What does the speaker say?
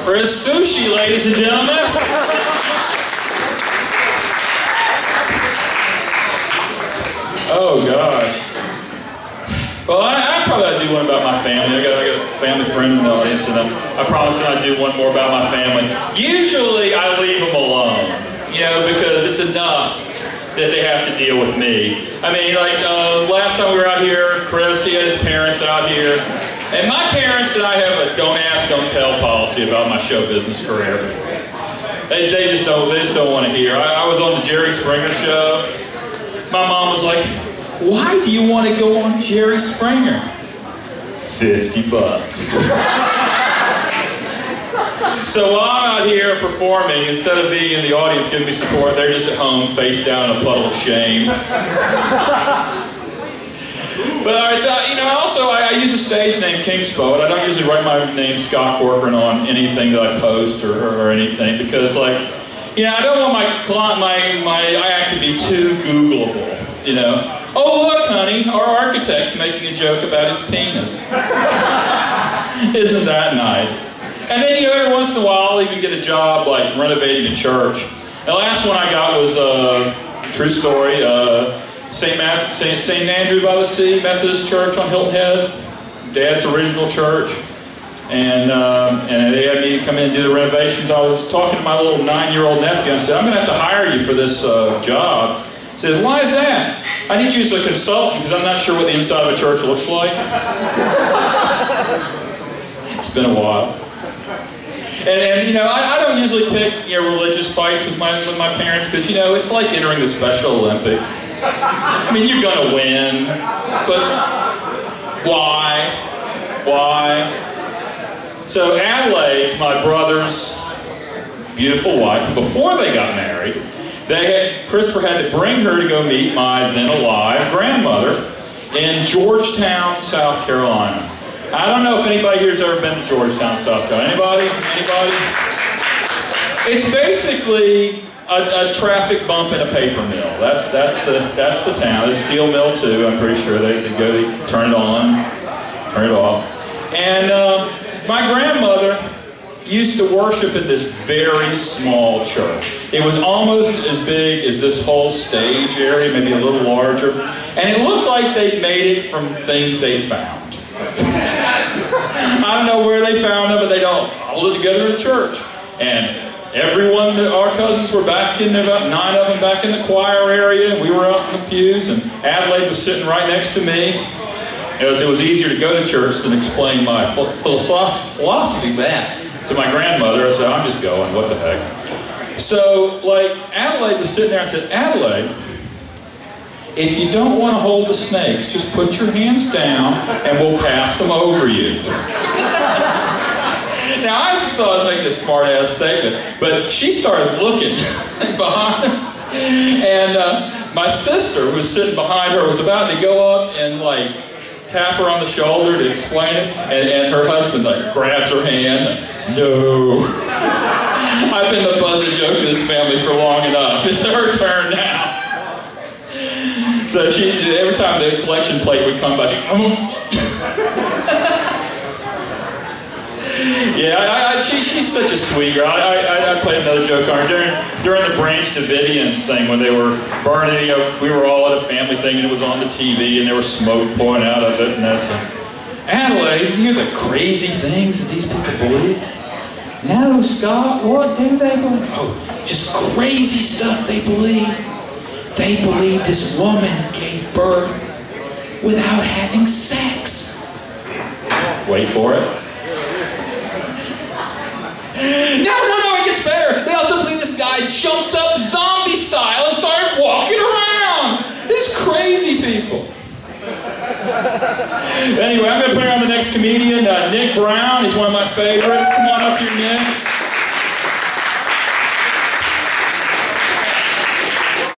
for his sushi, ladies and gentlemen. Oh, gosh. Well, I probably ought to do one about my family. I got a family friend in the audience, and I promised that I'd do one more about my family. Usually, I leave them alone, you know, because it's enough that they have to deal with me. I mean, like, last time we were out here, Chris, he had his parents out here. And my parents and I have a don't ask, don't tell policy about my show business career. They just don't want to hear. I was on the Jerry Springer show. My mom was like, why do you want to go on Jerry Springer? $50. So while I'm out here performing, instead of being in the audience giving me support, they're just at home, face down in a puddle of shame. But all right, so, you know, also I use a stage name, Kingspoit. I don't usually write my name, Scott Corcoran, on anything that I post or anything, because, like, you know, I don't want my act to be too Googleable, you know. Oh, look, honey, our architect's making a joke about his penis. Isn't that nice? And then, you know, every once in a while, I'll even get a job, like, renovating a church. The last one I got was, true story, St. Andrew by the Sea Methodist Church on Hilton Head, Dad's original church. And they had me come in and do the renovations. I was talking to my little 9-year-old nephew. I said, I'm going to have to hire you for this job. He said, why is that? I need you as a consultant because I'm not sure what the inside of a church looks like. It's been a while. And you know, I don't usually pick, you know, religious fights with my parents because, you know, it's like entering the Special Olympics. I mean, you're going to win, but why? Why? So Adelaide's my brother's beautiful wife. Before they got married, Christopher had to bring her to go meet my then alive grandmother in Georgetown, South Carolina. I don't know if anybody here's ever been to Georgetown, South Carolina. Anybody? Anybody? It's basically a traffic bump in a paper mill. That's the town. There's a steel mill too. I'm pretty sure they turn it on, turn it off. And my grandmother used to worship in this very small church. It was almost as big as this whole stage area, maybe a little larger. And it looked like they'd made it from things they found. I don't know where they found them, but they'd all cobbled it together in church. And everyone, our cousins were back in there, about 9 of them back in the choir area, and we were out in the pews, and Adelaide was sitting right next to me. It was easier to go to church than explain my philosophy back to my grandmother. I said, I'm just going, what the heck. So, like, Adelaide was sitting there, I said, Adelaide, if you don't want to hold the snakes, just put your hands down and we'll pass them over you. Now, I just thought I was making a smart-ass statement, but she started looking behind her. And my sister, who was sitting behind her, was about to go up and, like, tap her on the shoulder to explain it, and her husband, like, grabs her hand. No. I've been the butt of the joke of this family for long enough. It's her turn now. So she, every time the collection plate would come by, she, yeah, she's such a sweet girl. I played another joke on her during the Branch Davidians thing when they were burning. You know, we were all at a family thing and it was on the TV and there was smoke pouring out of it. And I said, Adelaide, you hear the crazy things that these people believe? No, Scott, what do they believe? Oh, just crazy stuff they believe. They believe this woman gave birth without having sex. Wait for it. No, it gets better. They also believe this guy jumped up zombie style and started walking around. These crazy people. Anyway, I'm going to bring on the next comedian, Nick Brown. He's one of my favorites. Come on up here, Nick.